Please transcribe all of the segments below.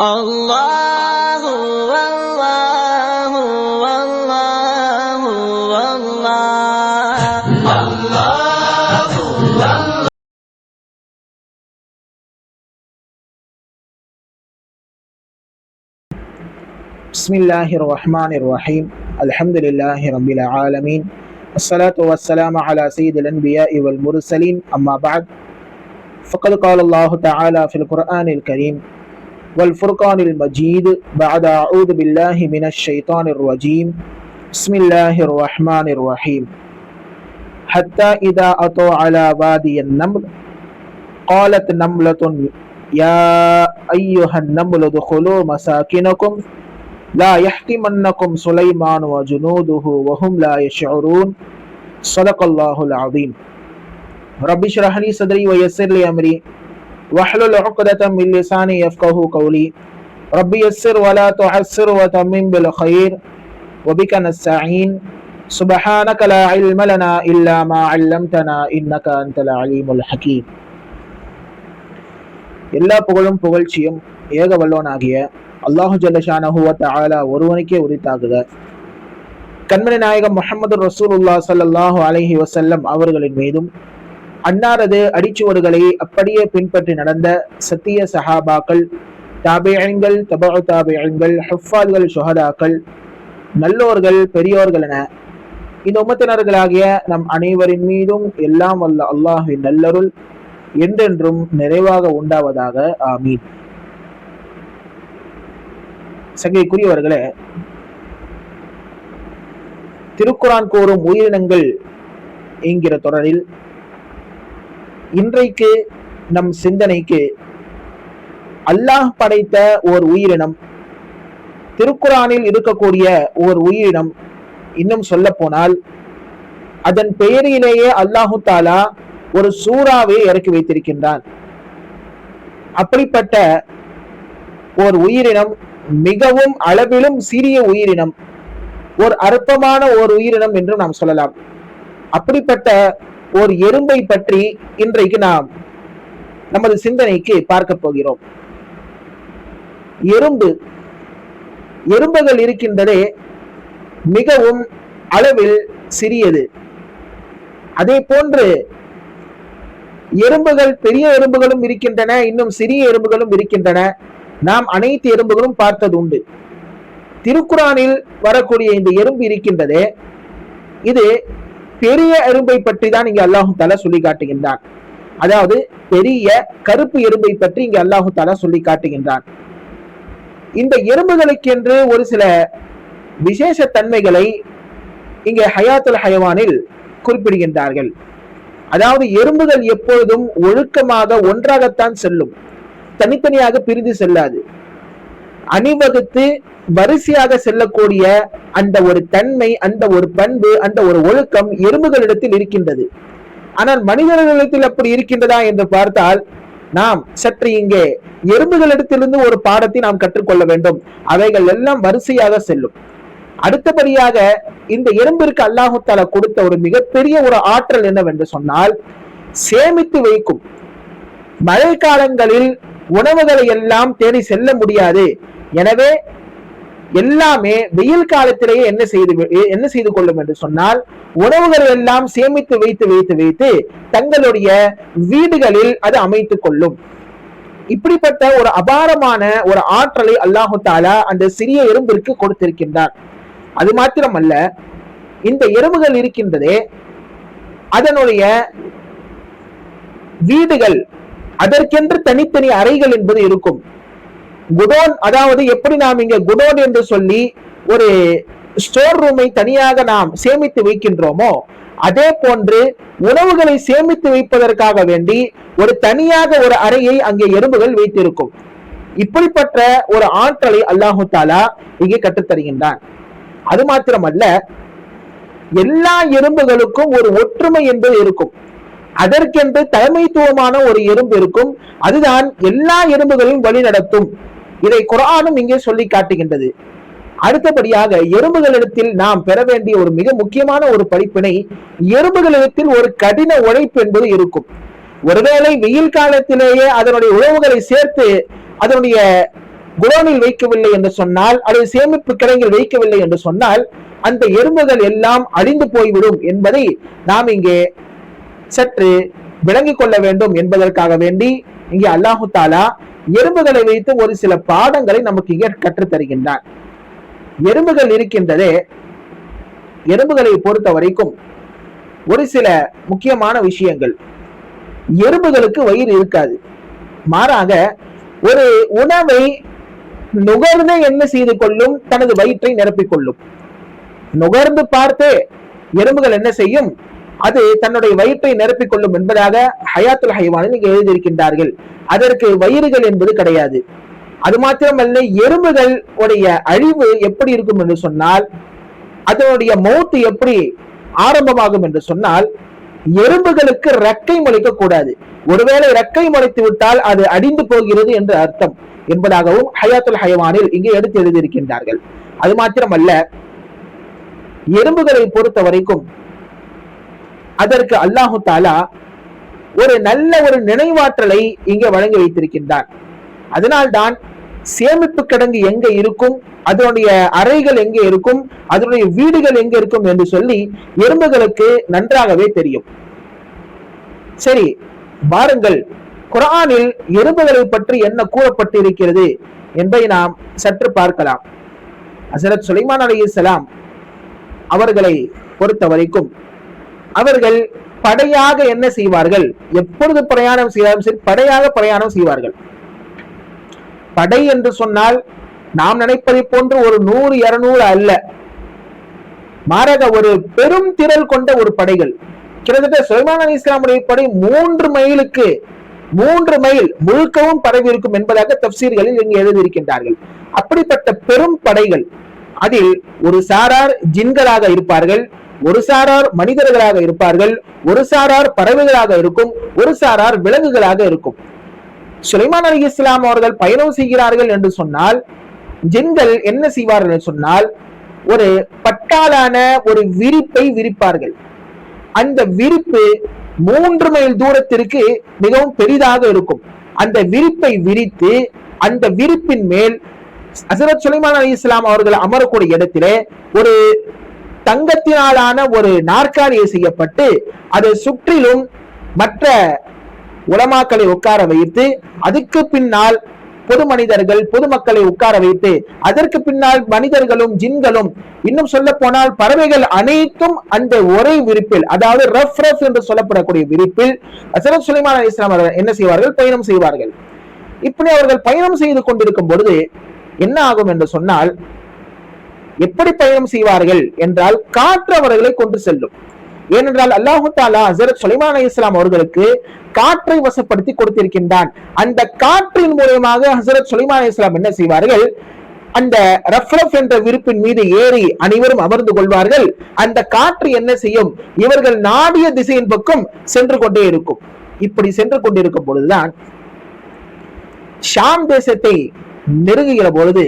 الله والله والله والله الله والله. بسم الله الرحمن الرحيم. الحمد لله رب العالمين، الصلاة والسلام على سيد الأنبياء والمرسلين، أما بعد، فقد قال الله تعالى في القرآن الكريم والفرقان المجيد بعد أعوذ بالله من الشيطان الرجيم بسم الله الرحمن الرحيم. حتى إذا أتوا على وادي النمل قالت نملة يا أيها النمل ادخلوا مساكنكم لا يحطمنكم سليمان وجنوده وهم لا يشعرون. صدق الله العظيم. رب اشرح لي صدري ويسر لي أمري واحلل عقدة من لساني يفقهوا قولي. رب يسر ولا تعسر وتمم بالخير وبك نستعين. سبحانك لا علم لنا إلا ما علمتنا إنك أنت العليم الحكيم. எல்லா புகழும் புகழ்ச்சியும் ஏக வல்லவனாகிய அல்லாஹு ஜல்லஷானஹு வ தஆலா ஒருவனுக்கே உரித்தாகுக. கண்மணி நாயகம் முஹம்மது ரசூலுல்லாஹ் ஸல்லல்லாஹு அலைஹி வஸல்லம் அவர்களின் மீதும் அன்னாரது அடிச்சுவடுகளை அப்படியே பின்பற்றி நடந்த சத்திய சஹாபாக்கள், தாபிஈன்கள், தபஉ தாபிஈன்கள், ஹுஃபாத்கள், ஷுஹதாக்கள், நல்லோர்கள், பெரியோர்கள் என இந்த உம்மத்தினர்களாகிய நம் அனைவரின் மீதும் எல்லாம் வல்ல அல்லாஹ்வின் நல்லருள் என்றென்றும் நிறைவாக உண்டாவதாக, ஆமீன். சங்கைக்குரியவர்களே, திருக்குரான் கூறும் உயிரினங்கள் என்கிற தொடரில் இன்றைக்கு நம் சிந்தனைக்கு அல்லாஹ் படைத்த ஓர் உயிரினம், திருக்குரானில் இருக்கக்கூடிய ஓர் உயிரினம், இன்னும் சொல்ல போனால் அதன் பெயரிலேயே அல்லாஹு தாலா ஒரு சூறாவை இறக்கி வைத்திருக்கின்றான். அப்படிப்பட்ட ஓர் உயிரினம், மிகவும் அளவிலும் சிறிய உயிரினம், ஒரு அற்பமான ஓர் உயிரினம் என்று நாம் சொல்லலாம். அப்படிப்பட்ட ஒரு எறும்பை பற்றி இன்றைக்கு நாம் நமது சிந்தனைக்கு பார்க்க போகிறோம். எறும்புகள் இருக்கின்றதே மிகவும் அளவில் சிறியது. அதே போன்று எறும்புகள், பெரிய எறும்புகளும் இருக்கின்றன, இன்னும் சிறிய எறும்புகளும் இருக்கின்றன. நாம் அனைத்து எறும்புகளும் பார்த்தது உண்டு. திருக்குரானில் வரக்கூடிய இந்த எறும்பு இருக்கின்றதே, இது பெரிய எறும்பை பற்றி தான் இங்க அல்லாஹு தாலா சொல்லி காட்டுகின்றான். அதாவது பெரிய கருப்பு எறும்பை பற்றி இங்க அல்லாஹு தாலா சொல்லி காட்டுகின்றான். இந்த எறும்புகளுக்கென்று ஒரு சில விசேஷ தன்மைகளை இங்கே ஹயாத்துல் ஹயவானில் குறிப்பிடுகின்றார்கள். அதாவது எறும்புகள் எப்பொழுதும் ஒழுக்கமாக ஒன்றாகத்தான் செல்லும், தனித்தனியாக பிரிந்து செல்லாது. அணிவகுத்து வரிசையாக செல்லக்கூடிய அந்த ஒரு தன்மை, அந்த ஒரு பண்பு, அந்த ஒரு ஒழுக்கம் எறும்புகளிடத்தில் இருக்கின்றது. ஆனால் மனிதர்களிடத்தில் அப்படி இருக்கின்றதா என்று பார்த்தால் நாம் சற்று இங்கே எறும்புகளிடத்திலிருந்து ஒரு பாடத்தை நாம் கற்றுக்கொள்ள வேண்டும். அவைகள் எல்லாம் வரிசையாக செல்லும். அடுத்தபடியாக இந்த எறும்பிற்கு அல்லாஹு தஆலா கொடுத்த ஒரு மிகப்பெரிய ஒரு ஆற்றல் என்னவென்று சொன்னால், சேமித்து வைக்கும். மழை காலங்களில் உணவுகளை எல்லாம் தேடி செல்ல முடியாது. எனவே எல்லாமே வெயில் காலத்திலேயே என்ன செய்து கொள்ளும் என்று சொன்னால், உணவுகள் எல்லாம் சேமித்து வைத்து வைத்து வைத்து தங்களுடைய வீடுகளில் அது அமைத்துக் கொள்ளும். இப்படிப்பட்ட ஒரு அபாரமான ஒரு ஆற்றலை அல்லாஹு தஆலா அந்த சிறிய எறும்பிற்கு கொடுத்திருக்கின்றார். அது மாத்திரமல்ல, இந்த எறும்புகள் இருக்கின்றதே, அதனுடைய வீடுகள், அதற்கென்று தனித்தனி அறைகள் என்பது இருக்கும். குடோன், அதாவது எப்படி நாம் இங்க குடோன் என்று சொல்லி ஒரு ஸ்டோர் ரூமை தனியாக நாம் சேமித்து வைக்கின்றோமோ, அதே போன்று உணவுகளை சேமித்து வைப்பதற்காக வேண்டி ஒரு தனியாக ஒரு அறையை அங்கே எறும்புகள் வைத்திருக்கும். இப்படிப்பட்ட ஒரு ஆற்றலை அல்லாஹு தாலா இங்கே கற்றுத்தருகின்றான். அது மாத்திரமல்ல, எல்லா எறும்புகளுக்கும் ஒரு ஒற்றுமை என்பது இருக்கும். அதற்கென்று தலைமைத்துவமான ஒரு எறும்பு இருக்கும். அதுதான் எல்லா எறும்புகளையும் வழி நடத்தும். இதை குர்ஆனும் இங்கே சொல்லி காட்டுகின்றது. அடுத்தபடியாக எறும்புகளிடத்தில் நாம் பெற வேண்டிய ஒரு மிக முக்கியமான ஒரு படிப்பினை, எறும்புகளிடத்தில் ஒரு கடின உழைப்பு என்பது இருக்கும். ஒருவேளை வெயில் காலத்திலேயே அதனுடைய உணவுகளை சேர்த்து அதனுடைய குடோனில் வைக்கவில்லை என்று சொன்னால், அல்லது சேமிப்பு கிடங்கில் வைக்கவில்லை என்று சொன்னால் அந்த எறும்புகள் எல்லாம் அழிந்து போய்விடும் என்பதை நாம் இங்கே சற்று விளங்கிக் கொள்ள வேண்டும் என்பதற்காக வேண்டி இங்கே அல்லாஹு தாலா எறும்புகளை வைத்து ஒரு சில பாடங்களை நமக்கு இங்கே கற்றுத் தருகின்றான். எறும்புகள் இருக்கின்றதே, எறும்புகளை பொறுத்த வரைக்கும் ஒரு சில முக்கியமான விஷயங்கள். எறும்புகளுக்கு வயிறு இருக்காது, மாறாக ஒரு உணவை நுகர்ந்து என்ன செய்து கொள்ளும், தனது வயிற்றை நிரப்பிக் கொள்ளும். நுகர்ந்து பார்த்து எறும்புகள் என்ன செய்யும், அது தன்னுடைய வயிற்றை நிரப்பிக் கொள்ளும் என்பதாக ஹயாத்துல் ஹைவானில் இங்கே எழுதியிருக்கின்றார்கள். அதற்கு வயிறுகள் என்பது கிடையாது. அது மாத்திரமல்ல, எறும்புகள் உடைய அழிவு எப்படி இருக்கும் என்று சொன்னால், அதனுடைய மௌத்து எப்படி ஆரம்பமாகும் என்று சொன்னால், எறும்புகளுக்கு ரெக்கை முளைக்க கூடாது. ஒருவேளை ரெக்கை முளைத்து விட்டால் அது அடிந்து போகிறது என்று அர்த்தம் என்பதாகவும் ஹயாத்துல் ஹைவானில் இங்கே எடுத்து எழுதியிருக்கின்றார்கள். அது மாத்திரமல்ல, எறும்புகளை பொறுத்த வரைக்கும் அதற்கு அல்லாஹு தாலா ஒரு நல்ல ஒரு நினைவாற்றலை இங்கே வழங்கி வைத்திருக்கின்றான். அதனால்தான் சேமிப்பு கிடங்கு எங்க இருக்கும், அதனுடைய அறைகள் எங்கே இருக்கும், அதனுடைய வீடுகள் எங்க இருக்கும் என்று சொல்லி எறும்புகளுக்கு நன்றாகவே தெரியும். சரி, வாருங்கள், குர்ஆனில் எறும்புகளை பற்றி என்ன கூறப்பட்டிருக்கிறது என்பதை நாம் சற்று பார்க்கலாம். ஹஸரத் சுலைமான் அலைஹிஸ்ஸலாம் அவர்களை பொறுத்த வரைக்கும் அவர்கள் படையாக என்ன செய்வார்கள், எப்பொழுது பிரயாணம் செய்தாலும் சரி படையாக பிரயாணம் செய்வார்கள். படை என்று சொன்னால் நாம் நினைப்பதை போன்று ஒரு 100-200 அல்ல, மாறாக ஒரு பெரும் திரள் கொண்ட ஒரு படைகள். கிட்டத்தட்ட சுலைமான் அலைஹிஸ்ஸலாமுடைய படை 3 மைல் முழுக்கவும் பரவி இருக்கும் என்பதாக தஃப்சீர்களில் இங்கு எழுதியிருக்கின்றார்கள். அப்படிப்பட்ட பெரும் படைகள், அதில் ஒரு சாரார் ஜின்களாக இருப்பார்கள், ஒரு சாரார் மனிதர்களாக இருப்பார்கள், ஒரு சாரார் பறவைகளாக இருக்கும், ஒரு சாரார் விலங்குகளாக இருக்கும். சுலைமான் அலைஹிஸ்ஸலாம் அவர்கள் பயணம் செய்கிறார்கள் என்று சொன்னால் ஜின்கள் என்ன செய்வார்கள் என்று சொன்னால், ஒரு பட்டாலான ஒரு விரிப்பை விரிப்பார்கள். அந்த விரிப்பு 3 மைல் தூரத்திற்கு மிகவும் பெரிதாக இருக்கும். அந்த விரிப்பை விரித்து அந்த விரிப்பின் மேல் ஹஸரத் சுலைமான் அலைஹிஸ்ஸலாம் அவர்கள் அமரக்கூடிய இடத்திலே ஒரு தங்கத்தினாலான ஒரு நாற்காலியை செய்யப்பட்டு அதை சுற்றிலும் மற்ற உலமாக்களை உட்கார வைத்து, அதுக்கு பின்னால் பொது மனிதர்கள் பொதுமக்களை உட்கார வைத்து, அதற்கு பின்னால் மனிதர்களும் ஜின்களும், இன்னும் சொல்ல போனால் பறவைகள் அனைத்தும் அந்த ஒரே விரிப்பில், அதாவது ரஃப் என்று சொல்லப்படக்கூடிய விரிப்பில் ஹஸரத் சுலைமான் அலைஹிஸ்ஸலாம் அவர்கள் என்ன செய்வார்கள், பயணம் செய்வார்கள். இப்படி அவர்கள் பயணம் செய்து கொண்டிருக்கும் பொழுது என்ன ஆகும் என்று சொன்னால், எப்படி பயணம் செய்வார்கள் என்றால் காற்று அவர்களை கொண்டு செல்லும். ஏனென்றால் அல்லாஹு தாலா ஹஸரத் சுலைமான் அலைஹிஸ்ஸலாம் அவர்களுக்கு காற்றை வசப்படுத்தி கொடுத்திருக்கின்றான். அந்த காற்றின் மூலமாக ஹஸரத் சுலைமான் அலைஹிஸ்ஸலாம் என்ன செய்வார்கள், அந்த ரஃப் என்ற விருப்பின் மீது ஏறி அனைவரும் அமர்ந்து கொள்வார்கள். அந்த காற்று என்ன செய்யும், இவர்கள் நாடிய திசையின் பக்கம் சென்று கொண்டே இருக்கும். இப்படி சென்று கொண்டிருக்கும் பொழுதுதான் ஷாம் தேசத்தை நெருங்குகிற பொழுது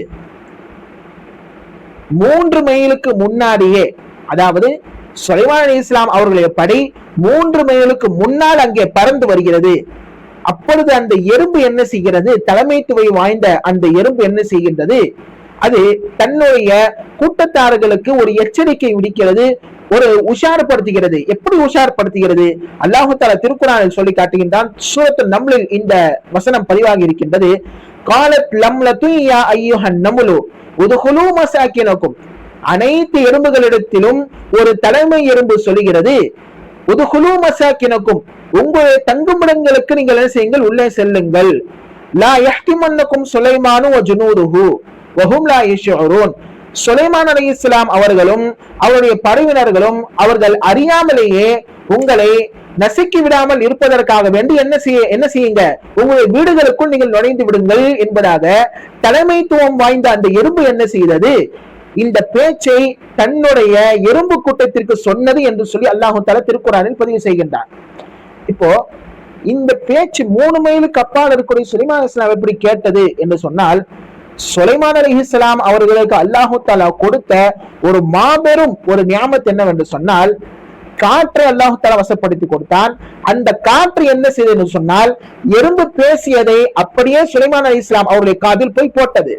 3 மைலுக்கு முன்னாடியே, அதாவது சுலைமான் அலைஹிஸ்ஸலாம் அவர்களுடைய படை 3 மைலுக்கு முன்னால் அங்கே பறந்து வருகிறது. அப்பொழுது அந்த எறும்பு என்ன செய்கிறது, தலைமைத்துவை வாய்ந்த அந்த எறும்பு என்ன செய்கின்றது, அது தன்னுடைய கூட்டத்தார்களுக்கு ஒரு எச்சரிக்கை விடுக்கிறது, ஒரு உஷார்படுத்துகிறது. எப்படி உஷார்படுத்துகிறது, அல்லாஹ் தஆலா திருக்குர்ஆனில் சொல்லி காட்டுகின்றான். சூரத்துன் நம்லில் இந்த வசனம் பதிவாகி இருக்கின்றது. காலத் லம்லது யா அய்யுஹன் நம்லு உதுகுலு மசாக்கினக்கும். அனைத்து எறும்புகளிடத்திலும் ஒரு தலைமை எறும்பு சொல்லுகிறது, உதுகுலு மசாக்கினக்கும், உங்களுடைய தங்குமிடங்களுக்கு நீங்கள் என்ன செய்யுங்கள், உள்ளே செல்லுங்கள். லா யஹ்திமன்னக்கும் சுலைமானு வ ஜுனூதுஹு வஹும் லா யஷ்உரூன். சுலைமான் அலைஹிஸ்ஸலாம் அவர்களும் அவருடைய படையினர்களும் அவர்கள் அறியாமலேயே உங்களை நசுக்கி விடாமல் இருப்பதற்காக வேண்டி என்ன செய்யுங்க, உங்களுடைய வீடுகளுக்குள் நீங்கள் நுழைந்து விடுங்கள் என்பதாக தலைமைத்துவம் வாய்ந்த அந்த எறும்பு என்ன செய்தது, இந்த பேச்சை தன்னுடைய எறும்பு கூட்டத்திற்கு சொன்னது என்று சொல்லி அல்லாஹ் தஆலா திருக்குர்ஆனில் பதிவு செய்கின்றார். இப்போ இந்த பேச்சு 3 மைலுக்கு அப்பால் இருக்கக்கூடிய சுலைமான் அலைஹிஸ்ஸலாம் எப்படி கேட்டது என்று சொன்னால், சுலைமான் அலைஹிஸ்ஸலாம் அவர்களுக்கு அல்லாஹ் தஆலா கொடுத்த ஒரு மாபெரும் ஒரு நியாமத் என்னவென்று சொன்னால், காற்றை அல்லாஹு தஆலா வசப்படுத்தி கொடுத்தான். அந்த காற்று என்ன செய்தது சொன்னால், எறும்பு பேசியதை அப்படியே சுலைமான் அலைஹிஸ்ஸலாம் அவருடைய காதில் போய் போட்டது.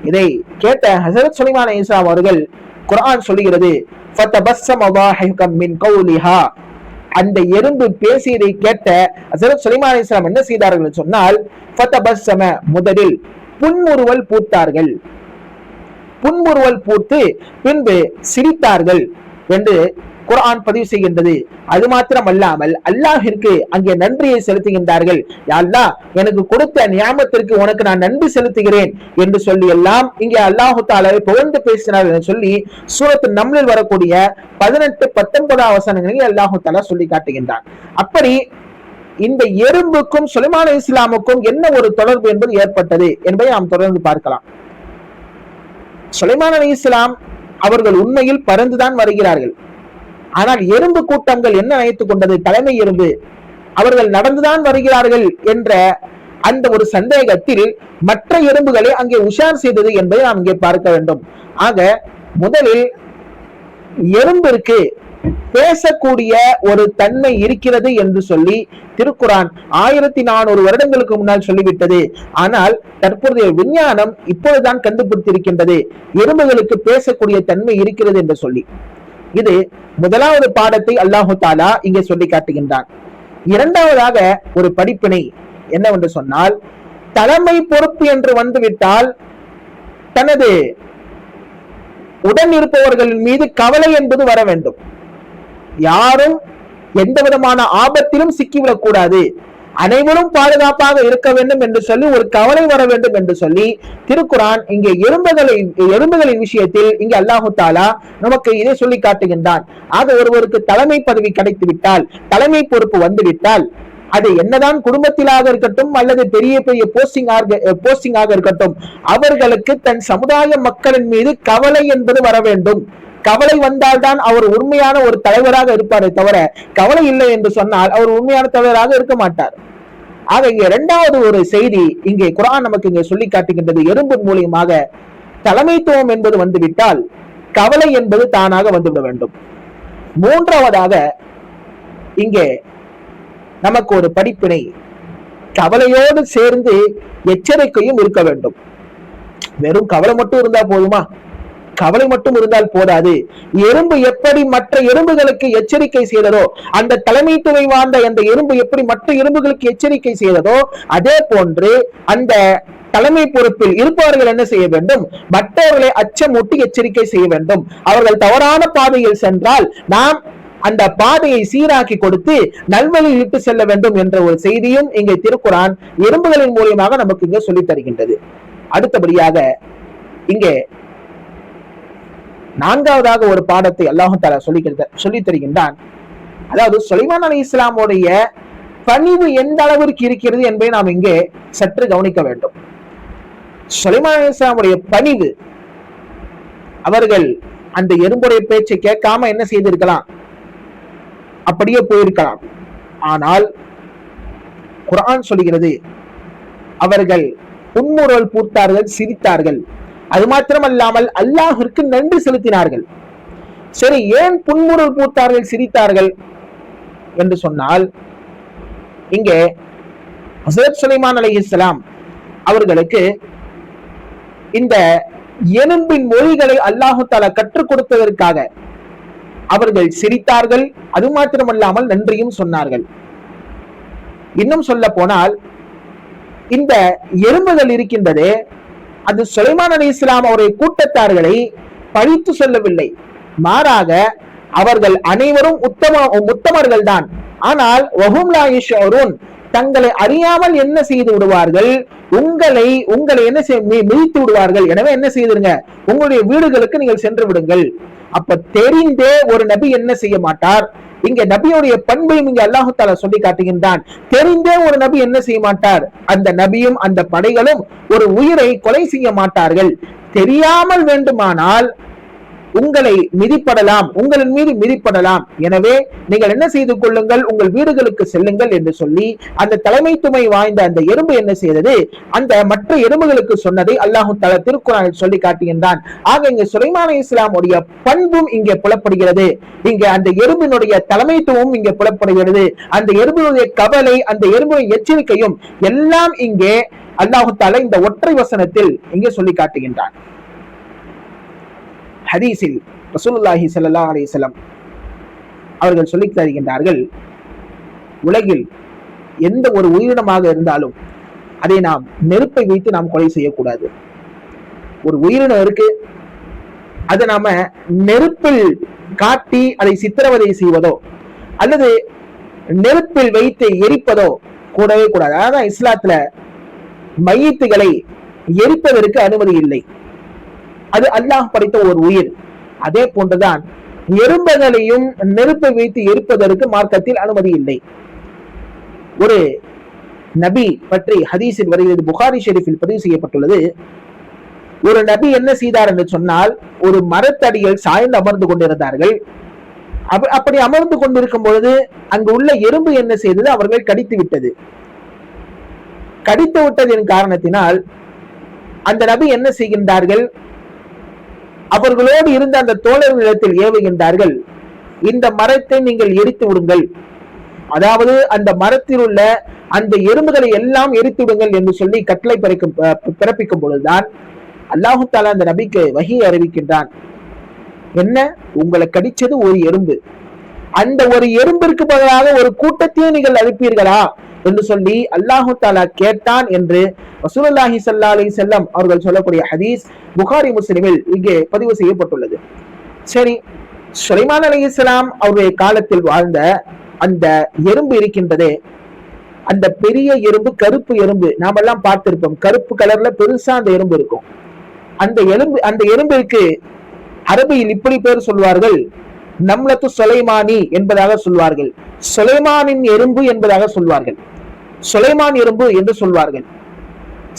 இதை கேட்ட ஹஸரத் சுலைமான் அலைஹிஸ்ஸலாம் அவர்கள், குர்ஆன் சொல்லுகிறது, ஃபதபஸ்ஸம ضاحكا من قولها, அந்த எறும்பு பேசியதை கேட்ட ஹஸரத் சுலைமான் அலைஹிஸ்ஸலாம் என்ன செய்தார்கள் சொன்னால், ஃபதபஸ்ஸம, முதலில் புன்முறுவல் பூத்தார்கள், புன்முறுவல் பூத்து பின்பு சிரித்தார்கள் என்று குர்ஆன் பதிவு செய்கின்றது. அது மாத்திரமல்லாமல் அல்லாஹ்விற்கு அங்கே நன்றியை செலுத்துகின்றார்கள். யா அல்லாஹ், எனக்கு கொடுத்த நியாமத்திற்கு உனக்கு நான் நன்றி செலுத்துகிறேன் என்று சொல்லி எல்லாம் இங்கே அல்லாஹு தஆலாவை புகழ்ந்து பேசினார்கள் என்று சொல்லி சூரத்து நம்லில் வரக்கூடிய 18-19 வசனங்களில் அல்லாஹு தஆலா சொல்லி காட்டுகின்றான். அப்படி இந்த எறும்புக்கும் சுலைமான் அலைஹிஸ்ஸலாமுக்கும் என்ன ஒரு தொடர்பு என்பது ஏற்பட்டது என்பதை நாம் தொடர்ந்து பார்க்கலாம். சுலைமான் அலைஹிஸ்ஸலாம் அவர்கள் உண்மையில் பறந்துதான் வருகிறார்கள். ஆனால் எறும்பு கூட்டங்கள் என்ன நினைத்துக் கொண்டது, தலைமை எறும்பு அவர்கள் நடந்துதான் வருகிறார்கள் என்ற அந்த ஒரு சந்தேகத்தில் மற்ற எறும்புகளை அங்கே உஷார் செய்தது என்பதை நாம் இங்கே பார்க்க வேண்டும். ஆக முதலில் எறும்பிற்கு பேசக்கூடிய ஒரு தன்மை இருக்கிறது என்று சொல்லி திருக்குரான் 1400 வருடங்களுக்கு முன்னால் சொல்லிவிட்டது. ஆனால் தற்போதைய விஞ்ஞானம் இப்பொழுதுதான் கண்டுபிடித்திருக்கின்றது எறும்புகளுக்கு பேசக்கூடிய தன்மை இருக்கிறது என்று சொல்லி. இது முதலாவது பாடத்தை அல்லாஹு தஆலா இங்கே சொல்லி காட்டுகின்றான். இரண்டாவதாக ஒரு படிப்பினை என்னவென்று சொன்னால், தலைமை பொறுப்பு என்று வந்துவிட்டால் தனது உடன் இருப்பவர்களின் மீது கவலை என்பது வர வேண்டும். யாரும் எந்த விதமான ஆபத்திலும் சிக்கிவிடக் கூடாது, அனைவரும் பாதுகாப்பாக இருக்க வேண்டும் என்று சொல்லி ஒரு கவலை வர வேண்டும் என்று சொல்லி திருக்குரான் இங்கே எறும்புகளின் விஷயத்தில் இங்கே அல்லாஹு தஆலா நமக்கு இதை சொல்லி காட்டுகின்றான். ஆக ஒருவருக்கு தலைமை பதவி கிடைத்து விட்டால், தலைமை பொறுப்பு வந்துவிட்டால், அது என்னதான் குடும்பத்திலாக இருக்கட்டும் அல்லது பெரிய பெரிய போஸ்டிங்காக இருக்கட்டும், அவர்களுக்கு தன் சமுதாய மக்களின் மீது கவலை என்பது வர வேண்டும். கவலை வந்தால்தான் அவர் உண்மையான ஒரு தலைவராக இருப்பாரே தவிர, கவலை இல்லை என்று சொன்னால் அவர் உண்மையான தலைவராக இருக்க மாட்டார். ஆக இங்க இரண்டாவது ஒரு செய்தி இங்கே குர்ஆன் நமக்கு இங்கே சொல்லி காட்டுகின்றது. எறும்பு மூலியமாக தலைமைத்துவம் என்பது வந்துவிட்டால் கவலை என்பது தானாக வந்துவிட வேண்டும். மூன்றாவதாக இங்கே நமக்கு ஒரு படிப்பினை, கவலையோடு சேர்ந்து எச்சரிக்கையும் இருக்க வேண்டும். வெறும் கவலை மட்டும் இருந்தா போதுமா? கவலை மட்டும் இருந்தால் போதாது. எறும்பு எப்படி மற்ற எறும்புகளுக்கு எச்சரிக்கை செய்ததோ, அந்த தலைமைத்துவை வாழ்ந்த அந்த எறும்பு எப்படி மற்ற எறும்புகளுக்கு எச்சரிக்கை செய்ததோ, அதே போன்று அந்த தலைமை பொறுப்பில் இருப்பவர்கள் என்ன செய்ய வேண்டும், மற்றவர்களை அச்சமூட்டி எச்சரிக்கை செய்ய வேண்டும். அவர்கள் தவறான பாதையில் சென்றால் நாம் அந்த பாதையை சீராக்கி கொடுத்து நல்வழியில் இட்டு செல்ல வேண்டும் என்ற ஒரு செய்தியும் இங்கே திருக்குரான் எறும்புகளின் மூலியமாக நமக்கு இங்கே சொல்லித் தருகின்றது. அடுத்தபடியாக இங்கே நான்காவதாக ஒரு பாடத்தை அல்லாஹ் தஆலா சொல்லி தருகின்றான். அதாவது சுலைமான் அலைஹிஸ்ஸலாமுடைய பணிவு எந்த அளவிற்கு இருக்கிறது என்பதை நாம் இங்கே சற்று கவனிக்க வேண்டும். சுலைமான் அலைஹிஸ்ஸலாமுடைய பணிவு, அவர்கள் அந்த எறும்புடைய பேச்சை கேட்காம என்ன செய்திருக்கலாம், அப்படியே போயிருக்கலாம். ஆனால் குர்ஆன் சொல்கிறது, அவர்கள் புன்முறுவல் பூத்தார்கள், சிரித்தார்கள். அது மாத்திரமல்லாமல் அல்லாஹ்விற்கு நன்றி செலுத்தினார்கள். சரி, ஏன் புன்முறுவல் பூத்தார்கள், சிரித்தார்கள் என்று சொன்னால், இங்கே ஹஸரத் சுலைமான் அலைஹிஸ்ஸலாம் அவர்களுக்கு இந்த எறும்பின் மொழிகளை அல்லாஹ் தஆலா கற்றுக் கொடுத்ததற்காக அவர்கள் சிரித்தார்கள். அது மாத்திரமல்லாமல் நன்றியும் சொன்னார்கள். இன்னும் சொல்ல போனால், இந்த எறும்புகள் இருக்கின்றதே, அது சுலைமான் அலைஹிஸ்ஸலாம் அவருடைய கூட்டத்தார்களை பழித்து சொல்லவில்லை. மாறாக அவர்கள் அனைவரும் உத்தமர்கள் தான். ஆனால் வஹும் லா யஷ்உரூன், தங்களை அறியாமல் என்ன செய்து விடுவார்கள், உங்களை என்ன மிதித்து விடுவார்கள். எனவே என்ன செய்திருங்க, உங்களுடைய வீடுகளுக்கு நீங்கள் சென்று விடுங்கள். அப்ப தெரிந்தே ஒரு நபி என்ன செய்ய மாட்டார். இங்க நபியுடைய பண்பையும் இங்க அல்லாஹ் தஆலா சொல்லி காட்டுகின்றான். தெரிந்தே ஒரு நபி என்ன செய்ய மாட்டார், அந்த நபியும் அந்த படைகளும் ஒரு உயிரை கொலை செய்ய மாட்டார்கள். தெரியாமல் வேண்டுமானால் உங்களை மிதிப்படலாம், உங்களின் மீது மிதிப்படலாம். எனவே நீங்கள் என்ன செய்து கொள்ளுங்கள், உங்கள் வீடுகளுக்கு செல்லுங்கள் என்று சொல்லி அந்த தலைமைத்துவமை வாய்ந்த அந்த எறும்பு என்ன செய்தது, அந்த மற்ற எறும்புகளுக்கு சொன்னதை அல்லாஹு தஆலா திருக்குர்ஆனில் சொல்லி காட்டுகின்றான். ஆக இங்க சுலைமான் அலைஹிஸ்ஸலாமுடைய பண்பும் இங்கே புலப்படுகிறது. இங்க அந்த எறும்பினுடைய தலைமைத்துவமும் இங்கே புலப்படுகிறது. அந்த எறும்பினுடைய கவலை, அந்த எறும்பின் எச்சரிக்கையும் எல்லாம் இங்கே அல்லாஹு தஆலா இந்த ஒற்றை வசனத்தில் இங்கே சொல்லி காட்டுகின்றான். ஹதீஸில் ரசூலுல்லாஹி ஸல்லல்லாஹு அலைஹி வஸல்லம் அவர்கள் சொல்லி தருகின்றார்கள், உலகில் எந்த ஒரு உயிரினமாக இருந்தாலும் அதை நாம் நெருப்பை வைத்து நாம் கொலை செய்யக்கூடாது. ஒரு உயிரினம் இருக்கு, அதை நாம நெருப்பில் காட்டி அதை சித்திரவதை செய்வதோ அல்லது நெருப்பில் வைத்து எரிப்பதோ கூடவே கூடாது. அதான் இஸ்லாத்துல மையத்துகளை எரிப்பதற்கு அனுமதி இல்லை. அது அல்லாஹ் படைத்த ஒரு உயிர். அதே போன்றுதான் எறும்புகளையும் நெருப்பை வைத்து எரிப்பதற்கு மார்க்கத்தில் அனுமதி இல்லை. ஒரு நபி பற்றி ஹதீஸில் வருகிறது, புகாரி ஷெரீஃபில் பதிவு செய்யப்பட்டுள்ளது. ஒரு நபி என்ன செய்தார் என்று சொன்னால், ஒரு மரத்தடியில் சாய்ந்து அமர்ந்து கொண்டிருந்தார்கள். அப்படி அமர்ந்து கொண்டிருக்கும் பொழுது அங்கு உள்ள எறும்பு என்ன செய்தது, அவர்கள் கடித்து விட்டது. கடித்து விட்டதின் காரணத்தினால் அந்த நபி என்ன செய்கின்றார்கள், அவர்களோடு இருந்த அந்த தோழர்களிடத்தில் ஏவுகின்றார்கள், இந்த மரத்தை நீங்கள் எரித்து விடுங்கள், அதாவது அந்த மரத்தில் உள்ள அந்த எறும்புகளை எல்லாம் எரித்து விடுங்கள் என்று சொல்லி கட்டளை பிறப்பிக்கும் பொழுதுதான் அல்லாஹு தஆலா அந்த நபிக்கு வஹி அறிவிக்கின்றான். என்ன, உங்களை கடிச்சது ஒரு எறும்பு, அந்த ஒரு எறும்பிற்கு பதிலாக ஒரு கூட்டத்தையும் நீங்கள் அனுப்பீர்களா என்று சொல்லி அல்லாஹு தஆலா கேட்டான் என்று ரசூலுல்லாஹி ஸல்லல்லாஹு அலைஹி வஸல்லம் அவர்கள் சொல்லக்கூடிய ஹதீஸ் புகாரி முஸ்லிமில் இங்கே பதிவு செய்யப்பட்டுள்ளது. சரி, சுலைமான் அலைஹிஸ்ஸலாம் அவருடைய காலத்தில் வாழ்ந்த அந்த எறும்பு இருக்கின்றதே, அந்த பெரிய எறும்பு, கருப்பு எறும்பு, நாம எல்லாம் பார்த்திருப்போம், கருப்பு கலர்ல பெருசா அந்த எறும்பு இருக்கும். அந்த எறும்பிற்கு அரபியில் இப்படி பேர் சொல்வார்கள், நம்லத்து சுலைமானி என்பதாக சொல்வார்கள், சுலைமானின் எறும்பு என்பதாக சொல்வார்கள், சுலைமான் எறும்பு என்று சொல்வார்கள்.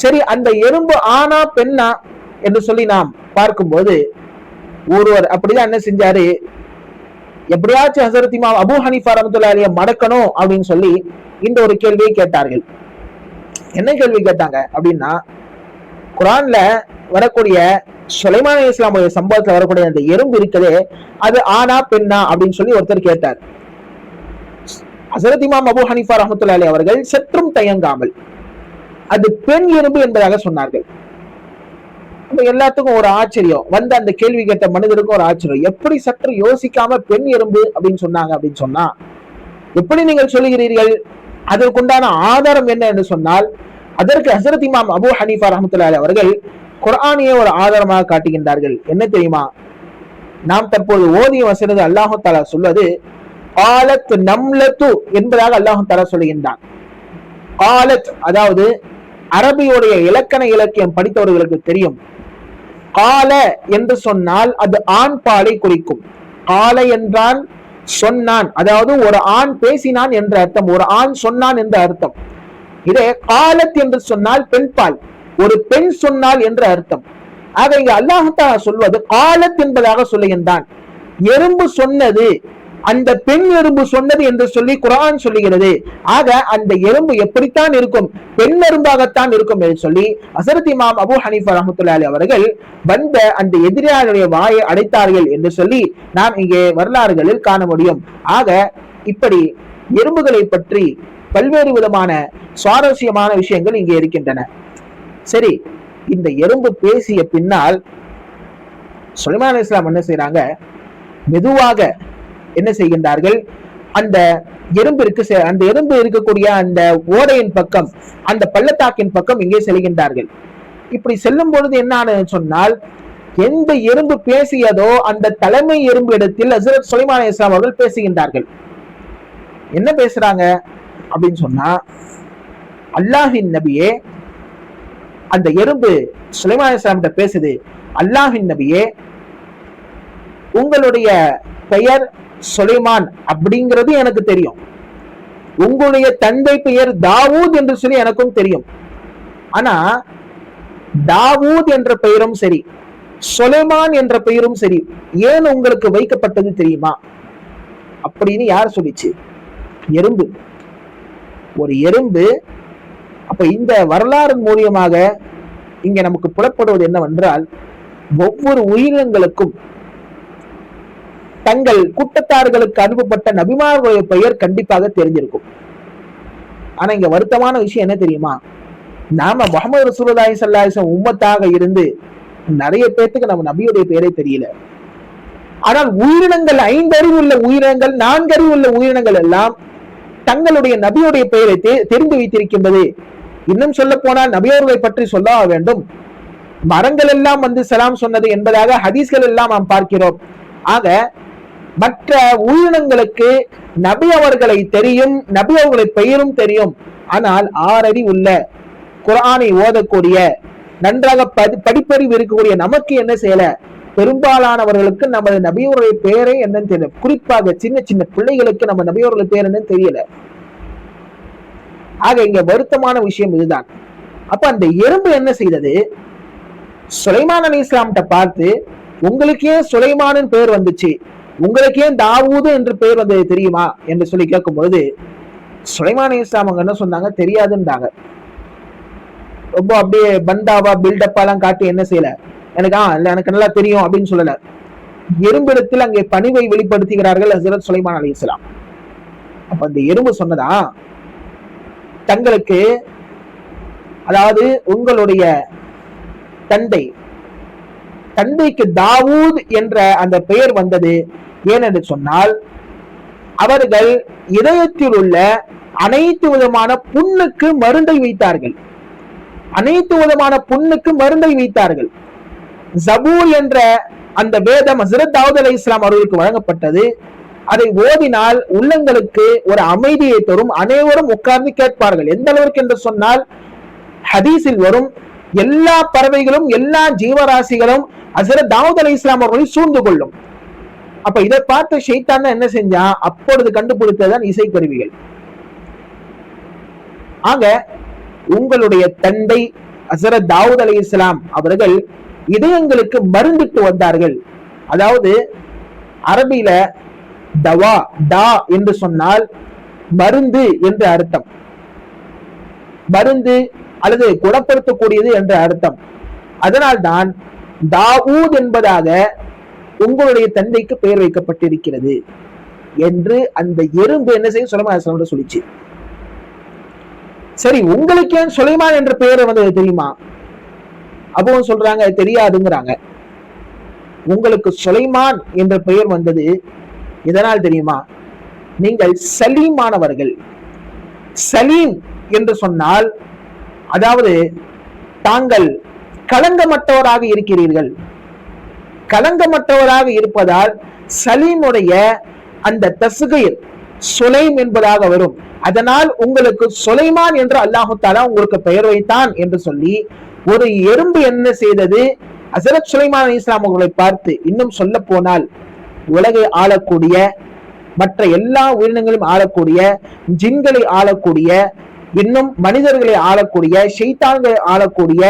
சரி, அந்த எறும்பு ஆனா பெண்ணா என்று சொல்லி நாம் பார்க்கும்போது ஒருவர் அப்படிதான் என்ன செஞ்சாரு, எப்படியாச்சும் ஹஸரத் இமாம் அபூ ஹனீஃபா ரஹ்மத்துல்லாஹி அலைஹி மடக்கணும் அப்படின்னு சொல்லி இந்த ஒரு கேள்வியை கேட்டார்கள். என்ன கேள்வி கேட்டாங்க அப்படின்னா, குர்ஆன்ல வரக்கூடிய சுலைமான் அலைஹிஸ்ஸலாமுடைய சம்பவத்துல வரக்கூடிய அந்த எறும்பு இருக்குதே, அது ஆனா பெண்ணா அப்படின்னு சொல்லி ஒருத்தர் கேட்டார். ஹஸரத் இமாம் அபூ ஹனீஃபா ரஹ்மத்துல்லாஹி அலைஹி அவர்கள் சற்றும் தயங்காமல் அது பெண் எறும்பு என்பதாக சொன்னார்கள். எல்லாத்துக்கும் ஒரு ஆச்சரியம், வந்த அந்த கேள்வி கேட்ட மனிதருக்கும் ஒரு ஆச்சரியம், எப்படி சற்று யோசிக்காம பெண் எறும்பு அப்படின்னு சொன்னாங்க அப்படின்னு சொன்னா எப்படி நீங்கள் சொல்லுகிறீர்கள், அதற்குண்டான ஆதாரம் என்ன என்று சொன்னால், அதற்கு ஹஸரத் இமாம் அபூ ஹனீஃபா ரஹ்மத்துல்லாஹி அலைஹி அவர்கள் குர்ஆனியை ஒரு ஆதாரமாக காட்டுகின்றார்கள். என்ன தெரியுமா, நாம் தற்போது ஓதிய வசனது அல்லாஹு தஆலா சொல்வது காலத் நம்லத்து என்பதாக அல்லாஹு தஆலா சொல்லுகின்றான். காலத் அதாவது அரபியுடைய இலக்கண இலக்கியம் படித்தவர்களுக்கு தெரியும், கால என்று சொன்னால் அது ஆண் பாலை குறிக்கும். கால என்றால் சொன்னான், அதாவது ஒரு ஆண் பேசினான் என்ற அர்த்தம், ஒரு ஆண் சொன்னான் என்ற அர்த்தம். இதே காலத் என்று சொன்னால் பெண் பால், ஒரு பெண் சொன்னால் என்ற அர்த்தம். ஆக இங்க அல்லாஹ் தஆலா சொல்வது காலத் என்பதாக சொல்லுகின்றான். எறும்பு சொன்னது, அந்த பெண் எறும்பு சொன்னது என்று சொல்லி குர்ஆன் சொல்லுகிறது. ஆக அந்த எறும்பு எப்படித்தான் இருக்கும், பெண் எறும்பாகத்தான் இருக்கும் என்று சொல்லி ஹஸரத் இமாம் அபூ ஹனீஃபா ரஹ்மத்துல்லாஹி அலைஹி அவர்கள் வந்த அந்த எதிரியாருடைய வாயை அடைத்தார்கள் என்று சொல்லி நாம் இங்கே வரலாறுகளில் காண முடியும். ஆக இப்படி எறும்புகளை பற்றி பல்வேறு விதமான சுவாரஸ்யமான விஷயங்கள் இங்கே இருக்கின்றன. சரி, இந்த எறும்பு பேசிய பின்னால் சுலைமான் அலைஹிஸ்ஸலாம் என்ன செய்யறாங்க, மெதுவாக என்ன செய்கின்றார்கள், அந்த எறும்பு இருக்கக்கூடிய அந்த ஓடையின் பக்கம், அந்த பள்ளத்தாக்கின் பக்கம் இங்கே செல்கின்றார்கள். இப்படி செல்லும் பொழுது என்ன சொன்னால், எந்த எறும்பு பேசியதோ அந்த தலைமை எறும்பு இடத்தில் ஹஸரத் சுலைமான் அலைஹிஸ்ஸலாம் அவர்கள் பேசுகின்றார்கள். என்ன பேசுறாங்க அப்படின்னு சொன்னா, அல்லாஹ்வின் நபியே, அந்த எறும்பு சுலைமான் அலைஹிஸ்ஸலாம் கிட்ட பேசுது, அல்லாஹ்வின் நபியே, உங்களுடைய பெயர் சுலைமான் அப்படிங்கிறது எனக்கு தெரியும், உங்களுடைய தந்தை பெயர் தாவூத் என்று சொல்லி எனக்கும் தெரியும். ஆனா தாவூத் என்ற பெயரும் சரி, சுலைமான் என்ற பெயரும் சரி ஏன் உங்களுக்கு வைக்கப்பட்டது தெரியுமா அப்படின்னு யார் சொல்லிச்சு? எறும்பு. ஒரு எறும்பு. அப்ப இந்த வரலாறு மூலியமாக இங்க நமக்கு புலப்படுவது என்னவென்றால், ஒவ்வொரு உயிரினங்களுக்கும் தங்கள் கூட்டத்தார்களுக்கு அனுப்பப்பட்ட நபிமார்களுடைய பெயர் கண்டிப்பாக தெரிஞ்சிருக்கும். ஆனா இங்க வருத்தமான விஷயம் என்ன தெரியுமா? நாம முஹம்மது ரசூலுல்லாஹி ஸல்லல்லாஹு அலைஹி வஸல்லம் உம்மத்தாக இருந்து நிறைய பேருக்கு நம்ம நபியுடைய பெயரே தெரியல. ஆனால் உயிரினங்கள், 5 அறிவு உள்ள உயிரினங்கள், 4 அறிவு உள்ள உயிரினங்கள் எல்லாம் தங்களுடைய நபியுடைய பெயரை தெரிந்து வைத்திருக்கின்றது. இன்னும் சொல்ல போனால் நபியவர்களை பற்றி சொல்ல வேண்டும். மரங்கள் எல்லாம் வந்து சலாம் சொன்னது என்பதாக ஹதீஸ்கள் எல்லாம் நாம் பார்க்கிறோம். ஆக மற்ற உயிரினங்களுக்கு நபி அவர்களை தெரியும், நபி அவர்களை பெயரும் தெரியும். ஆனால் 6 அறிவு உள்ள குர்ஆனை ஓதக்கூடிய நன்றாக படிப்பறிவு இருக்கக்கூடிய நமக்கு என்ன செய்யல? பெரும்பாலானவர்களுக்கு நமது நபியோருடைய பெயரே என்னன்னு தெரியல. குறிப்பாக சின்ன சின்ன பிள்ளைகளுக்கு நம்ம நபியோருடைய பெயர் என்னன்னு தெரியல. ஆக இங்க வருத்தமான விஷயம் இதுதான். அப்ப அந்த எறும்பு என்ன செய்தது? சுலைமான் அலைஹிஸ்ஸலாம்கிட்ட பார்த்து, உங்களுக்கே சுலைமானின் பெயர் வந்துச்சு, உங்களுக்கே தாவூது என்று பெயர் வந்தது தெரியுமா என்று சொல்லி கேட்கும் பொழுது சுலைமான் அலைஹிஸ்ஸலாம் அவங்க என்ன சொன்னாங்க? தெரியாதுன்றாங்க. ரொம்ப அப்படியே பந்தாவா பில்டப்பாலாம் காட்டி என்ன செய்யல, எனக்கு நல்லா தெரியும் அப்படின்னு சொல்லல. எறும்பிடத்தில் அங்கே பணிவை வெளிப்படுத்துகிறார்கள் ஹஜ்ரத் சுலைமான் அலைஹிஸ்ஸலாம். அப்ப அந்த எறும்பு சொன்னதா, தங்களுக்கு, அதாவது உங்களுடைய தந்தைக்கு தாவூத் என்ற அந்த பெயர் வந்தது ஏனென்று சொன்னால், அவர்கள் இதயத்தில் உள்ள அனைத்து விதமான புண்ணுக்கு மருந்தை வைத்தார்கள். அனைத்து விதமான புண்ணுக்கு மருந்தை வைத்தார்கள். ஜபூர் என்ற அந்த வேதம் ஹஜ்ரத் தாவூத் அலைஹிஸ்ஸலாம் அவர்களுக்கு வழங்கப்பட்டது. அதை ஓதினால் உள்ளங்களுக்கு ஒரு அமைதியை தரும். அனைவரும் உட்கார்ந்து கேட்பார்கள். எந்த அளவிற்கு என்று சொன்னால், ஹதீஸில் வரும், எல்லா பறவைகளும் எல்லா ஜீவராசிகளும் ஹஜ்ரத் தாவூத் அலைஹிஸ்ஸலாம் அவர்களை சூழ்ந்து கொள்ளும். அப்ப இதை பார்த்த ஷைத்தான் என்ன செஞ்சான்? அப்பொழுது கண்டுபிடித்ததான் இசைக்கருவிகள். ஆக உங்களுடைய தந்தை ஹஜ்ரத் தாவூத் அலைஹிஸ்ஸலாம் அவர்கள் இதயங்களுக்கு மருந்திட்டு வந்தார்கள். அதாவது அரபியில தவா, தா என்று சொன்னால் மருந்து என்று அர்த்தம். மருந்து அல்லது குணப்படுத்தக்கூடியது என்ற அர்த்தம். அதனால்தான் தாவூத் என்பதாக உங்களுடைய தந்தைக்கு பெயர் வைக்கப்பட்டிருக்கிறது என்று அந்த எறும்பு என்ன செய்ய சுலைமான் சொல்லிச்சு. சரி, உங்களுக்கு ஏன் சுலைமான் என்ற பெயர் வந்தது தெரியுமா? அப்பவும் சொல்றாங்க தெரியாதுங்கிறாங்க. உங்களுக்கு சுலைமான் என்ற பெயர் வந்தது இதனால் தெரியுமா? நீங்கள் சலீமானவர்கள். சலீம் என்று சொன்னால் அதாவது தாங்கள் களங்கமற்றவராக இருக்கிறீர்கள். களங்கமற்றவராக இருப்பதால் சலீமுடைய அந்த தஸ்கீர் சுலைம் என்பதாக வரும். அதனால் உங்களுக்கு சுலைமான் என்று அல்லாஹு தஆலா உங்களுக்கு பெயர் வைத்தான் என்று சொல்லி ஒரு எறும்பு என்ன செய்தது? ஹஜ்ரத் சுலைமான் அலைஹிஸ்ஸலாம் அவர்களை பார்த்து, இன்னும் சொல்ல போனால் உலகை ஆளக்கூடிய, மற்ற எல்லா உயிரினங்களையும் ஆளக்கூடிய, ஜின்களை ஆளக்கூடிய, இன்னும் மனிதர்களை ஆளக்கூடிய, ஷைத்தான்களை ஆளக்கூடிய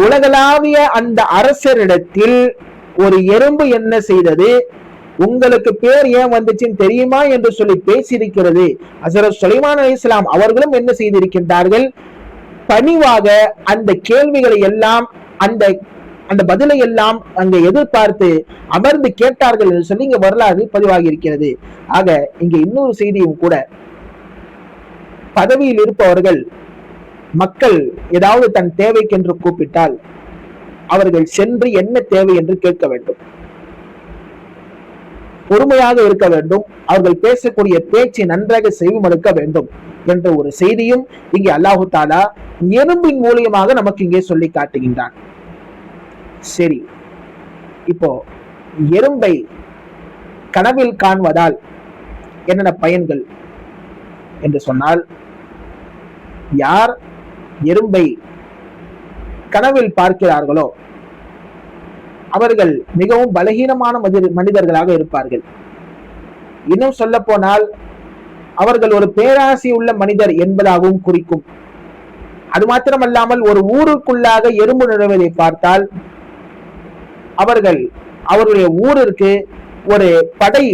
உலகளாவிய அந்த அரசரிடத்தில் ஒரு எறும்பு என்ன செய்தது? உங்களுக்கு பேர் ஏன் வந்துச்சுன்னு தெரியுமா என்று சொல்லி பேசியிருக்கிறது. ஹஜ்ரத் சுலைமான் அலைஹிஸ்ஸலாம் அவர்களும் என்ன செய்திருக்கின்றார்கள்? பணிவாக அந்த கேள்விகளை எல்லாம், அந்த பதிலை எல்லாம் அங்க எதிர்பார்த்து அமர்ந்து கேட்டார்கள் என்று சொல்லி இங்க வரலாறு பதிவாகி இருக்கிறது. ஆக இங்க இன்னொரு செய்தியும் கூட, பதவியில் இருப்பவர்கள் மக்கள் ஏதாவது தன் தேவைக்கென்று கூப்பிட்டால் அவர்கள் சென்று என்ன தேவை என்று கேட்க வேண்டும். பொறுமையாக இருக்க வேண்டும். அவர்கள் பேசக்கூடிய பேச்சை நன்றாக செவிமடுக்க வேண்டும் என்ற ஒரு செய்தியும் இங்கே அல்லாஹு தஆலா எறும்பின் மூலியமாக நமக்கு இங்கே சொல்லி காட்டுகின்றான். சரி, இப்போ எறும்பை கனவில் காண்பதால் என்னென்ன பயன்கள் என்று சொன்னால், யார் எறும்பை கனவில் பார்க்கிறார்களோ அவர்கள் மிகவும் பலகீனமான மனிதர்களாக இருப்பார்கள். இன்னும் சொல்ல போனால் அவர்கள் ஒரு பேராசி உள்ள மனிதர் என்பதாகவும் குறிக்கும். அது மாத்திரமல்லாமல் ஒரு ஊருக்குள்ளாக எறும்பு நுழைவதை பார்த்தால் அவருடைய ஊருக்கு ஒரு படை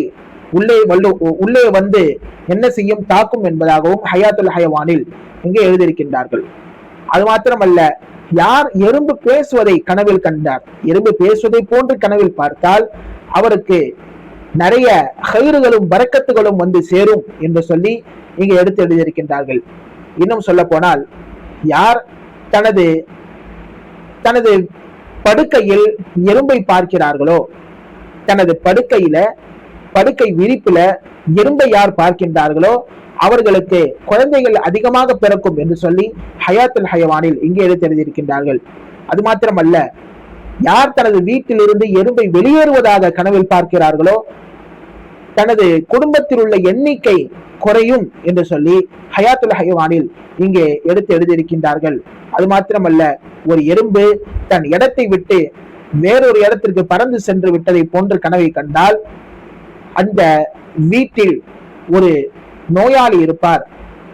உள்ளே வந்து என்ன செய்யும், தாக்கும் என்பதாகவும் ஹயாத்துல் ஹயவானில் இங்கே எழுதியிருக்கின்றார்கள். அது மாத்திரமல்ல, யார் எறும்பு பேசுவதை கனவில் கண்டார், எறும்பு பேசுவதை போன்று கனவில் பார்த்தால் அவருக்கு நிறைய கயிறுகளும் பரக்கத்துகளும் வந்து சேரும் என்று சொல்லி இங்கே எடுத்து எழுதியிருக்கின்றார்கள். இன்னும் சொல்ல போனால், யார் தனது தனது படுக்கையில் எறும்பை பார்க்கிறார்களோ, தனது படுக்கை விரிப்புல எறும்பை யார் பார்க்கின்றார்களோ அவர்களுக்கு குழந்தைகள் அதிகமாக பிறக்கும் என்று சொல்லி ஹயாத்துல் ஹயவானில் இங்கே எடுத்து எழுதியிருக்கின்றார்கள். அது மாத்திரமல்ல, யார் தனது வீட்டிலிருந்து எறும்பை வெளியேறுவதாக கனவில் பார்க்கிறார்களோ தனது குடும்பத்தில் உள்ள எண்ணிக்கை குறையும் என்று சொல்லி ஹயாத்துல் ஹயவானில் இங்கே எடுத்து எழுதியிருக்கின்றார்கள். அது மாத்திரமல்ல, ஒரு எறும்பு தன் இடத்தை விட்டு வேறொரு இடத்திற்கு பறந்து சென்று விட்டதை போன்று கனவை கண்டால் அந்த வீட்டில் ஒரு நோயாளி இருப்பார்,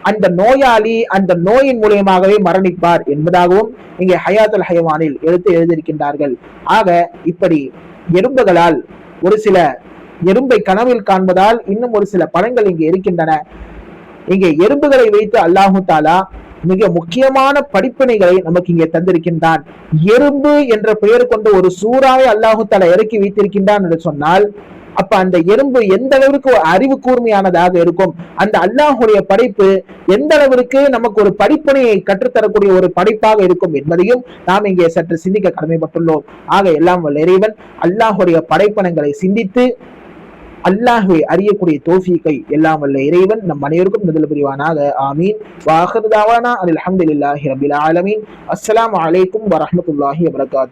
அந்த நோயாளி அந்த நோயின் மூலியமாகவே மரணிப்பார் என்பதாகவும் இங்கே ஹயாத்துல் ஹயவானில் எடுத்து எழுதியிருக்கின்றார்கள். ஆக இப்படி எறும்புகளால், ஒரு சில எறும்பை கனவில் காண்பதால் இன்னும் ஒரு சில பலன்கள் இங்கே இருக்கின்றன. இங்கே எறும்புகளை வைத்து அல்லாஹு தாலா மிக முக்கியமான படிப்பினைகளை நமக்கு இங்கே தந்திருக்கின்றான். எறும்பு என்ற பெயர் கொண்ட ஒரு சூறாவை அல்லாஹு தாலா இறக்கி வைத்திருக்கின்றான் என்று சொன்னால், அப்ப அந்த எறும்பு எந்த அளவிற்கு அறிவு கூர்மையானதாக இருக்கும், அந்த அல்லாஹுடைய படைப்பு எந்த அளவிற்கு நமக்கு ஒரு படிப்பினையை கற்றுத்தரக்கூடிய ஒரு படைப்பாக இருக்கும் என்பதையும் நாம் இங்கே சற்று சிந்திக்க கடமைப்பட்டுள்ளோம். ஆக எல்லாம் வல்ல இறைவன் அல்லாஹுடைய படைப்பனங்களை சிந்தித்து அல்லாஹ்வை அறியக்கூடிய தௌஃபீக்கை எல்லாம் வல்ல இறைவன் நம் அனைவருக்கும் நல்க புரிவானாக. ஆமீன். வ ஆகிரு தஅவானா அல்ஹம்துலில்லாஹி ரப்பில் ஆலமீன். அஸ்ஸலாமு அலைக்கும் வரஹ்மத்துல்லாஹி வபரகாத்துஹு.